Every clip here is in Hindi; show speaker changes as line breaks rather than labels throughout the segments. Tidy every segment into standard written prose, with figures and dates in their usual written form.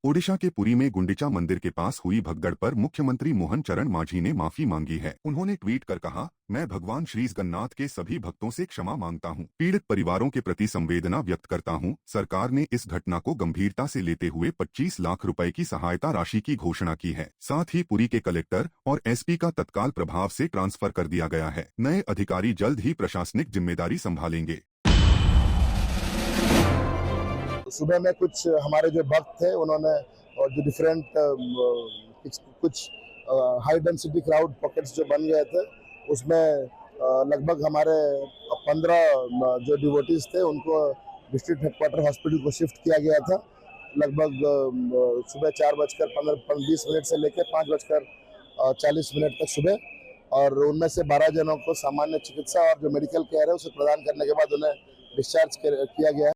ओडिशा के पुरी में गुंडिचा मंदिर के पास हुई भगदड़ पर मुख्यमंत्री मोहन चरण मांझी ने माफी मांगी है। उन्होंने ट्वीट कर कहा, मैं भगवान श्री जगन्नाथ के सभी भक्तों से क्षमा मांगता हूं। पीड़ित परिवारों के प्रति संवेदना व्यक्त करता हूं। सरकार ने इस घटना को गंभीरता से लेते हुए 25 लाख रुपए की सहायता राशि की घोषणा की है। साथ ही पुरी के कलेक्टर और एसपी का तत्काल प्रभाव से ट्रांसफर कर दिया गया है। नए अधिकारी जल्द ही प्रशासनिक जिम्मेदारी संभालेंगे।
सुबह में कुछ हमारे जो भक्त थे उन्होंने और जो डिफरेंट कुछ हाई डेंसिटी क्राउड पॉकेट्स जो बन गए थे उसमें लगभग हमारे 15 जो डिवोटीज थे उनको डिस्ट्रिक्ट हेडक्वार्टर हॉस्पिटल को शिफ्ट किया गया था। लगभग सुबह 4:20 से लेकर 5:40 तक सुबह, और उनमें से 12 जनों को सामान्य चिकित्सा और जो मेडिकल केयर है उसे प्रदान करने के बाद उन्हें डिस्चार्ज किया गया है।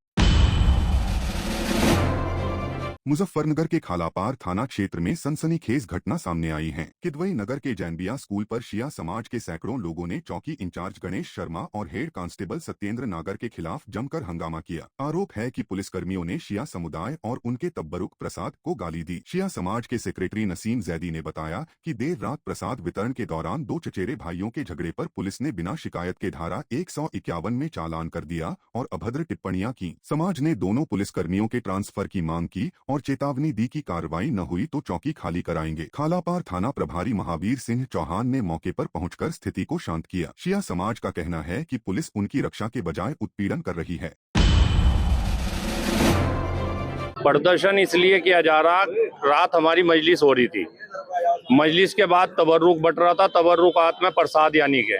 मुजफ्फरनगर के खालापार थाना क्षेत्र में सनसनीखेज घटना सामने आई है। किदवई नगर के जैनबिया स्कूल पर शिया समाज के सैकड़ों लोगों ने चौकी इंचार्ज गणेश शर्मा और हेड कांस्टेबल सत्येंद्र नागर के खिलाफ जमकर हंगामा किया। आरोप है कि पुलिसकर्मियों ने शिया समुदाय और उनके तब्बरुक प्रसाद को गाली दी। शिया समाज के सेक्रेटरी नसीम जैदी ने बताया कि देर रात प्रसाद वितरण के दौरान 2 चचेरे भाइयों के झगड़े पर पुलिस ने बिना शिकायत के धारा 151 में चालान कर दिया और अभद्र टिप्पणियां की। समाज ने दोनों पुलिसकर्मियों के ट्रांसफर की मांग की और चेतावनी दी कि कार्रवाई न हुई तो चौकी खाली कराएंगे। खालापार थाना प्रभारी महावीर सिंह चौहान ने मौके पर पहुंचकर स्थिति को शांत किया। शिया समाज का कहना है कि पुलिस उनकी रक्षा के बजाय उत्पीड़न कर रही है।
प्रदर्शन इसलिए किया जा रहा, रात हमारी मजलिस हो रही थी। मजलिस के बाद तबर्रुक बट रहा था। तबर्रुकात में प्रसाद यानी के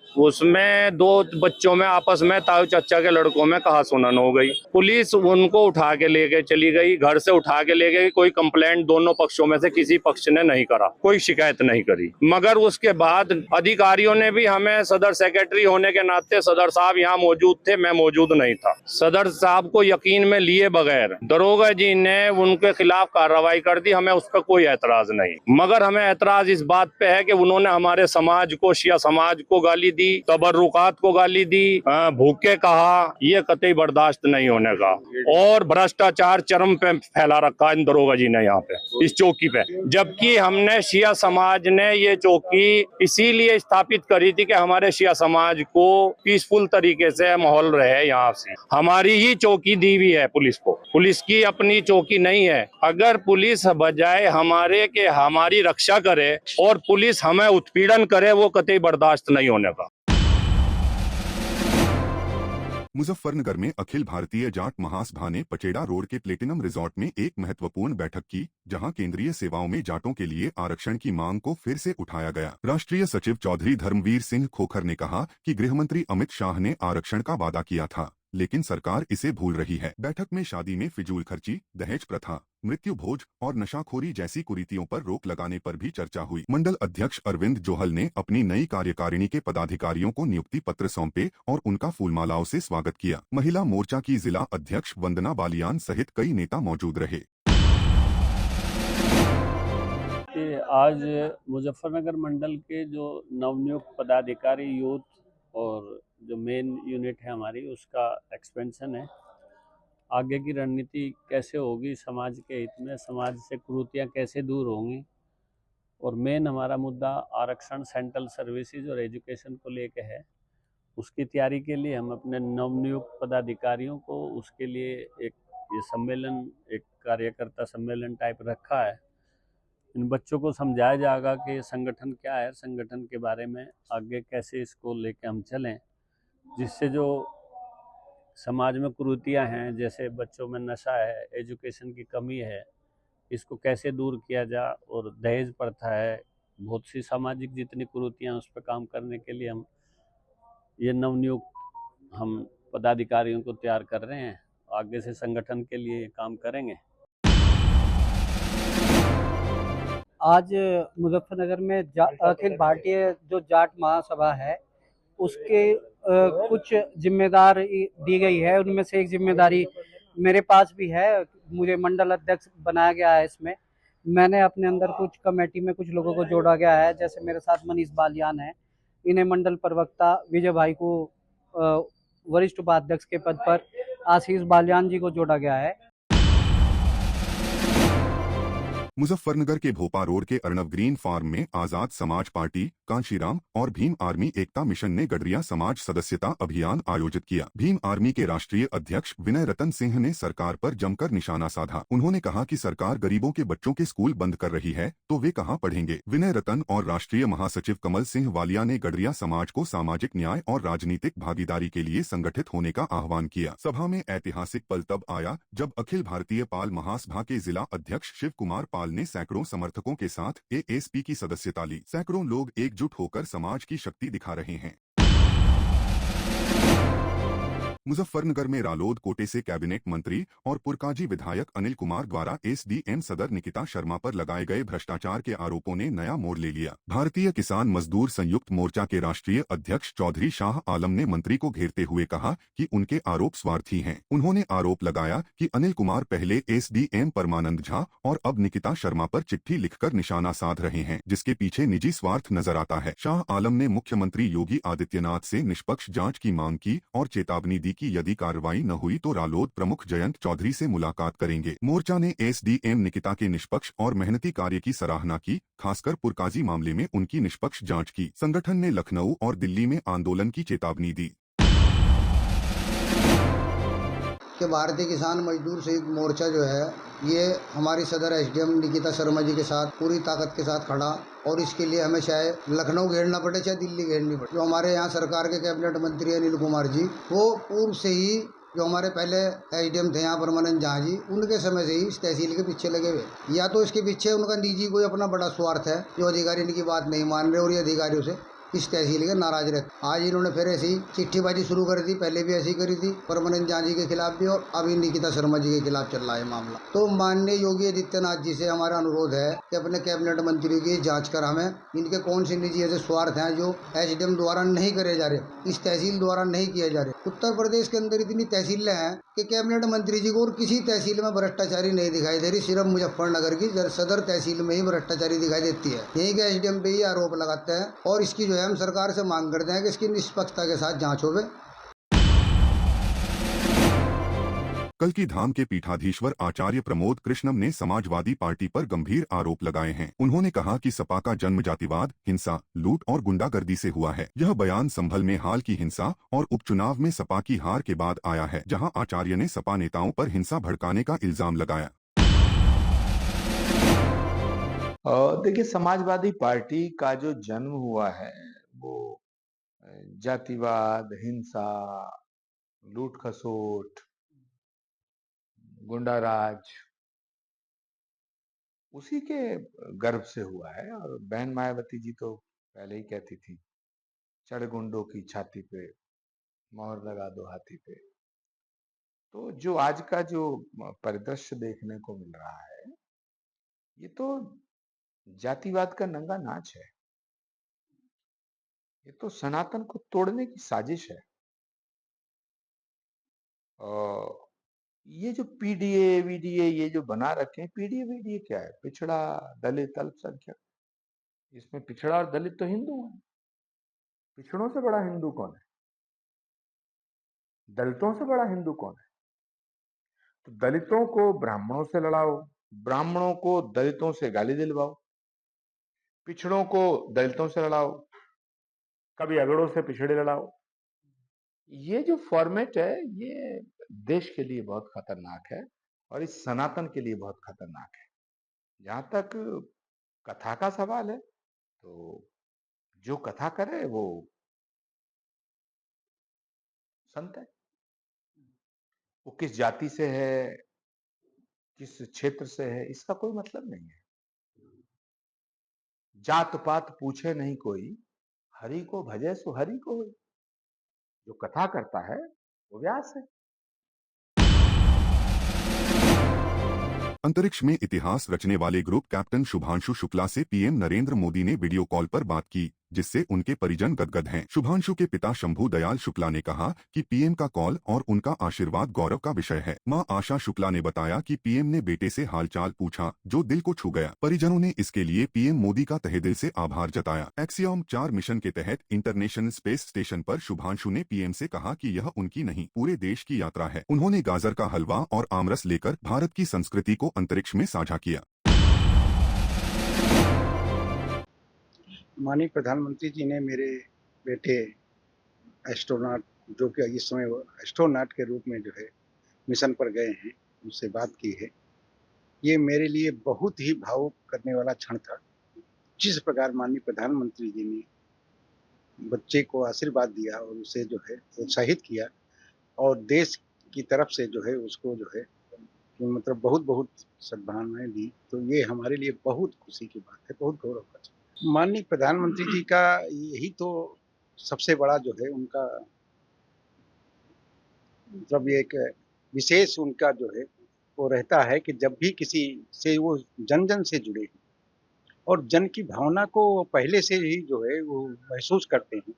उसमें 2 बच्चों में आपस में ताऊ चाचा के लड़कों में कहा सुनन हो गई। पुलिस उनको उठा के लेके चली गई, घर से उठा के ले गई। कोई कंप्लेंट दोनों पक्षों में से किसी पक्ष ने नहीं करा, कोई शिकायत नहीं करी। मगर उसके बाद अधिकारियों ने भी हमें, सदर सेक्रेटरी होने के नाते सदर साहब यहाँ मौजूद थे, मैं मौजूद नहीं था, सदर साहब को यकीन में लिए बगैर दरोगा जी ने उनके खिलाफ कार्रवाई कर दी। हमें उस पर कोई एतराज नहीं, मगर हमें एतराज इस बात पे है कि उन्होंने हमारे समाज को, शिया समाज को गाली दी, तबर्रुकात को गाली दी, भूखे कहा। ये कतई बर्दाश्त नहीं होने का। और भ्रष्टाचार चरम पे फैला रखा इन दरोगा जी ने यहाँ पे, इस चौकी पे। जबकि हमने शिया समाज ने ये चौकी इसीलिए स्थापित करी थी कि हमारे शिया समाज को पीसफुल तरीके से माहौल रहे। यहाँ से हमारी ही चौकी दी हुई है पुलिस को, पुलिस की अपनी चौकी नहीं है। अगर पुलिस बजाय हमारे के हमारी रक्षा करे और पुलिस हमें उत्पीड़न करे, वो कतई बर्दाश्त नहीं होने का।
मुजफ्फरनगर में अखिल भारतीय जाट महासभा ने पचेड़ा रोड के प्लेटिनम रिजॉर्ट में एक महत्वपूर्ण बैठक की, जहां केंद्रीय सेवाओं में जाटों के लिए आरक्षण की मांग को फिर से उठाया गया। राष्ट्रीय सचिव चौधरी धर्मवीर सिंह खोखर ने कहा कि गृहमंत्री अमित शाह ने आरक्षण का वादा किया था, लेकिन सरकार इसे भूल रही है। बैठक में शादी में फिजूल खर्ची, दहेज प्रथा, मृत्यु भोज और नशाखोरी जैसी कुरीतियों पर रोक लगाने पर भी चर्चा हुई। मंडल अध्यक्ष अरविंद जोहल ने अपनी नई कार्यकारिणी के पदाधिकारियों को नियुक्ति पत्र सौंपे और उनका फूलमालाओं से स्वागत किया। महिला मोर्चा की जिला अध्यक्ष वंदना बालियान सहित कई नेता मौजूद रहे।
आज मुजफ्फरनगर मंडल के जो नवनियुक्त पदाधिकारी यूथ और जो मेन यूनिट है हमारी, उसका एक्सपेंशन है। आगे की रणनीति कैसे होगी समाज के हित में, समाज से कुरीतियाँ कैसे दूर होंगी, और मेन हमारा मुद्दा आरक्षण, सेंट्रल सर्विसेज और एजुकेशन को लेके है। उसकी तैयारी के लिए हम अपने नवनियुक्त पदाधिकारियों को उसके लिए एक ये सम्मेलन, एक कार्यकर्ता सम्मेलन टाइप रखा है। इन बच्चों को समझाया जाएगा कि संगठन क्या है, संगठन के बारे में आगे कैसे इसको लेके हम चलें, जिससे जो समाज में कुरीतियाँ हैं, जैसे बच्चों में नशा है, एजुकेशन की कमी है, इसको कैसे दूर किया जाए, और दहेज प्रथा है, बहुत सी सामाजिक जितनी कुरीतियाँ उस पर काम करने के लिए हम ये नवनियुक्त हम पदाधिकारियों को तैयार कर रहे हैं। आगे से संगठन के लिए काम करेंगे।
आज मुजफ्फरनगर में अखिल भारतीय जो जाट महासभा है उसके कुछ जिम्मेदारी दी गई है। उनमें से एक जिम्मेदारी मेरे पास भी है, मुझे मंडल अध्यक्ष बनाया गया है। इसमें मैंने अपने अंदर कुछ कमेटी में कुछ लोगों को जोड़ा गया है, जैसे मेरे साथ मनीष बालियान है, इन्हें मंडल प्रवक्ता विजय भाई को वरिष्ठ उपाध्यक्ष के पद पर आशीष बालियान जी को जोड़ा गया है।
मुजफ्फरनगर के भोपा रोड के अर्नव ग्रीन फार्म में आजाद समाज पार्टी, कांशीराम और भीम आर्मी एकता मिशन ने गडरिया समाज सदस्यता अभियान आयोजित किया। भीम आर्मी के राष्ट्रीय अध्यक्ष विनय रतन सिंह ने सरकार पर जमकर निशाना साधा। उन्होंने कहा कि सरकार गरीबों के बच्चों के स्कूल बंद कर रही है तो वे कहां पढ़ेंगे। विनय रतन और राष्ट्रीय महासचिव कमल सिंह वालिया ने गडरिया समाज को सामाजिक न्याय और राजनीतिक भागीदारी के लिए संगठित होने का आह्वान किया। सभा में ऐतिहासिक पल तब आया जब अखिल भारतीय पाल महासभा के जिला अध्यक्ष शिव कुमार पाल ने सैकड़ों समर्थकों के साथ एएसपी की सदस्यता ली। सैकड़ों लोग एकजुट होकर समाज की शक्ति दिखा रहे हैं। मुजफ्फरनगर में रालोद कोटे से कैबिनेट मंत्री और पुरकाजी विधायक अनिल कुमार द्वारा एसडीएम सदर निकिता शर्मा पर लगाए गए भ्रष्टाचार के आरोपों ने नया मोड़ ले लिया। भारतीय किसान मजदूर संयुक्त मोर्चा के राष्ट्रीय अध्यक्ष चौधरी शाह आलम ने मंत्री को घेरते हुए कहा कि उनके आरोप स्वार्थी हैं। उन्होंने आरोप लगाया कि अनिल कुमार पहले एसडीएम परमानंद झा और अब निकिता शर्मा पर चिट्ठी लिखकर निशाना साध रहे हैं, जिसके पीछे निजी स्वार्थ नजर आता है। शाह आलम ने मुख्यमंत्री योगी आदित्यनाथ से निष्पक्ष जाँच की मांग की और चेतावनी दी कि यदि कार्रवाई न हुई तो रालोद प्रमुख जयंत चौधरी से मुलाकात करेंगे। मोर्चा ने एसडीएम निकिता के निष्पक्ष और मेहनती कार्य की सराहना की, खासकर पुरकाजी मामले में उनकी निष्पक्ष जांच की। संगठन ने लखनऊ और दिल्ली में आंदोलन की चेतावनी दी।
कि भारतीय किसान मजदूर संयुक्त मोर्चा जो है ये हमारी सदर एसडीएम निकिता शर्मा जी के साथ पूरी ताकत के साथ खड़ा, और इसके लिए हमें चाहे लखनऊ घेरना पड़े चाहे दिल्ली घेरनी पड़े। जो हमारे यहाँ सरकार के कैबिनेट मंत्री अनिल कुमार जी, वो पूर्व से ही जो हमारे पहले एसडीएम थे यहाँ परमानंद झा जी, उनके समय से ही इस तहसील के पीछे लगे हुए। या तो इसके पीछे उनका निजी कोई अपना बड़ा स्वार्थ है, जो अधिकारी इनकी बात नहीं मान रहे और ये अधिकारियों से इस तहसील के नाराज रहते। आज इन्होंने फिर ऐसी चिट्ठीबाजी शुरू कर दी, पहले भी ऐसी करी थी परमानंद झा जी के खिलाफ भी, और अभी निकिता शर्मा जी के खिलाफ चल रहा है मामला। तो माननीय योगी आदित्यनाथ जी से हमारा अनुरोध है कि अपने कैबिनेट मंत्री की जांच कर हमें इनके कौन से निजी ऐसे स्वार्थ हैं जो एसडीएम द्वारा नहीं करे जा रहे, इस तहसील द्वारा नहीं किए जा रहे। उत्तर प्रदेश के अंदर इतनी तहसीलें हैं कि कैबिनेट मंत्री जी को और किसी तहसील में भ्रष्टाचारी नहीं दिखाई दे रही, सिर्फ मुजफ्फरनगर की सदर तहसील में ही भ्रष्टाचारी दिखाई देती है। यही के एसडीएम पे ही आरोप लगाते हैं, और इसकी जो है हम सरकार से मांग करते हैं कि इसकी निष्पक्षता के साथ जांच होवे।
कल की धाम के पीठाधीश्वर आचार्य प्रमोद कृष्णम ने समाजवादी पार्टी पर गंभीर आरोप लगाए हैं। उन्होंने कहा कि सपा का जन्म जातिवाद, हिंसा, लूट और गुंडागर्दी से हुआ है। यह बयान संभल में हाल की हिंसा और उपचुनाव में सपा की हार के बाद आया है, जहां आचार्य ने सपा नेताओं पर हिंसा भड़काने का इल्जाम लगाया।
देखिए, समाजवादी पार्टी का जो जन्म हुआ है वो जातिवाद, हिंसा, लूट खसोट, गुंडाराज उसी के गर्भ से हुआ है। और बहन मायावती जी तो पहले ही कहती थी, चढ़ गुंडों की छाती पे मोहर लगा दो हाथी पे। तो जो आज का जो परिदृश्य देखने को मिल रहा है, ये तो जातिवाद का नंगा नाच है। ये तो सनातन को तोड़ने की साजिश है। और ये जो पीडीए वीडीए ये जो बना रखे हैं, पीडीए वीडीए क्या है? पिछड़ा, दलित, अल्पसंख्यक। इसमें पिछड़ा और दलित तो हिंदू हैं। पिछड़ों से बड़ा हिंदू कौन है? दलितों से बड़ा हिंदू कौन है? तो दलितों को ब्राह्मणों से लड़ाओ, ब्राह्मणों को दलितों से गाली दिलवाओ, पिछड़ों को दलितों से लड़ाओ, कभी अगड़ों से पिछड़े लड़ाओ। ये जो फॉर्मेट है ये देश के लिए बहुत खतरनाक है और इस सनातन के लिए बहुत खतरनाक है। जहां तक कथा का सवाल है, तो जो कथा करे वो संत है। वो किस जाति से है, किस क्षेत्र से है, इसका कोई मतलब नहीं है। जात पात पूछे नहीं कोई, हरि को भजे सो हरि को होई। जो कथा करता है वो व्यास है।
अंतरिक्ष में इतिहास रचने वाले ग्रुप कैप्टन शुभांशु शुक्ला से पीएम नरेंद्र मोदी ने वीडियो कॉल पर बात की, जिससे उनके परिजन गदगद हैं। शुभांशु के पिता शंभू दयाल शुक्ला ने कहा कि पीएम का कॉल और उनका आशीर्वाद गौरव का विषय है। मां आशा शुक्ला ने बताया कि पीएम ने बेटे से हालचाल पूछा, जो दिल को छू गया। परिजनों ने इसके लिए पीएम मोदी का तहे दिल से आभार जताया। एक्सियोम 4 मिशन के तहत इंटरनेशनल स्पेस स्टेशन पर शुभांशु ने पीएम से कहा कि यह उनकी नहीं, पूरे देश की यात्रा है। उन्होंने गाजर का हलवा और आमरस लेकर भारत की संस्कृति को अंतरिक्ष में साझा किया।
माननीय प्रधानमंत्री जी ने मेरे बेटे एस्ट्रोनॉट, जो कि इस समय वो एस्ट्रोनॉट के रूप में जो है मिशन पर गए हैं, उनसे बात की है। ये मेरे लिए बहुत ही भावुक करने वाला क्षण था। जिस प्रकार माननीय प्रधानमंत्री जी ने बच्चे को आशीर्वाद दिया और उसे जो है प्रोत्साहित किया और देश की तरफ से जो है उसको जो है मतलब बहुत-बहुत सद्भावनाएँ दी, तो ये हमारे लिए बहुत खुशी की बात है, बहुत गौरव का क्षण। माननीय प्रधानमंत्री जी का यही तो सबसे बड़ा जो है उनका मतलब ये एक विशेष उनका जो है वो रहता है कि जब भी किसी से वो जन-जन से जुड़े हैं और जन की भावना को पहले से ही जो है वो महसूस करते हैं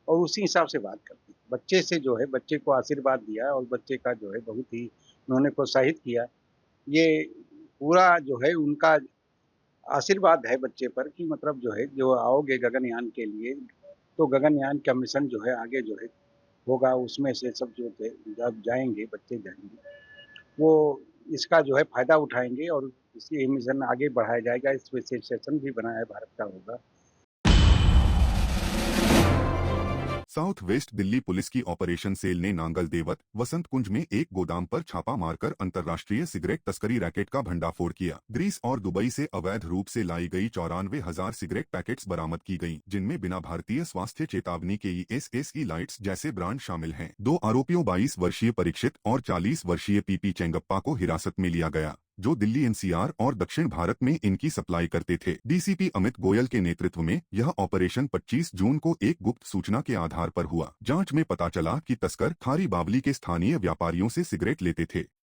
और उसी हिसाब से बात करते हैं। बच्चे से जो है बच्चे को आशीर्वाद दिया और बच्चे का जो है बहुत ही उन्होंने प्रोत्साहित किया। ये पूरा जो है उनका आशीर्वाद है बच्चे पर कि मतलब जो है जो आओगे गगनयान के लिए, तो गगनयान का मिशन जो है आगे जो है होगा, उसमें से सब जो थे जब जाएँगे, बच्चे जाएँगे, वो इसका जो है फ़ायदा उठाएँगे और इसी मिशन आगे बढ़ाया जाएगा, इस पे स्टेशन भी बनाया भारत का होगा।
साउथ वेस्ट दिल्ली पुलिस की ऑपरेशन सेल ने नांगल देवत वसंत कुंज में एक गोदाम पर छापा मारकर अंतर्राष्ट्रीय सिगरेट तस्करी रैकेट का भंडाफोड़ किया। ग्रीस और दुबई से अवैध रूप से लाई गई 94,000 सिगरेट पैकेट्स बरामद की गईं, जिनमें बिना भारतीय स्वास्थ्य चेतावनी के ESSE लाइट्स जैसे ब्रांड शामिल हैं। 2 आरोपियों 22 वर्षीय परीक्षित और 40 वर्षीय पीपी चेंगप्पा को हिरासत में लिया गया, जो दिल्ली NCR और दक्षिण भारत में इनकी सप्लाई करते थे। DCP अमित गोयल के नेतृत्व में यह ऑपरेशन 25 जून को एक गुप्त सूचना के आधार पर हुआ। जांच में पता चला कि तस्कर खारी बावली के स्थानीय व्यापारियों से सिगरेट लेते थे।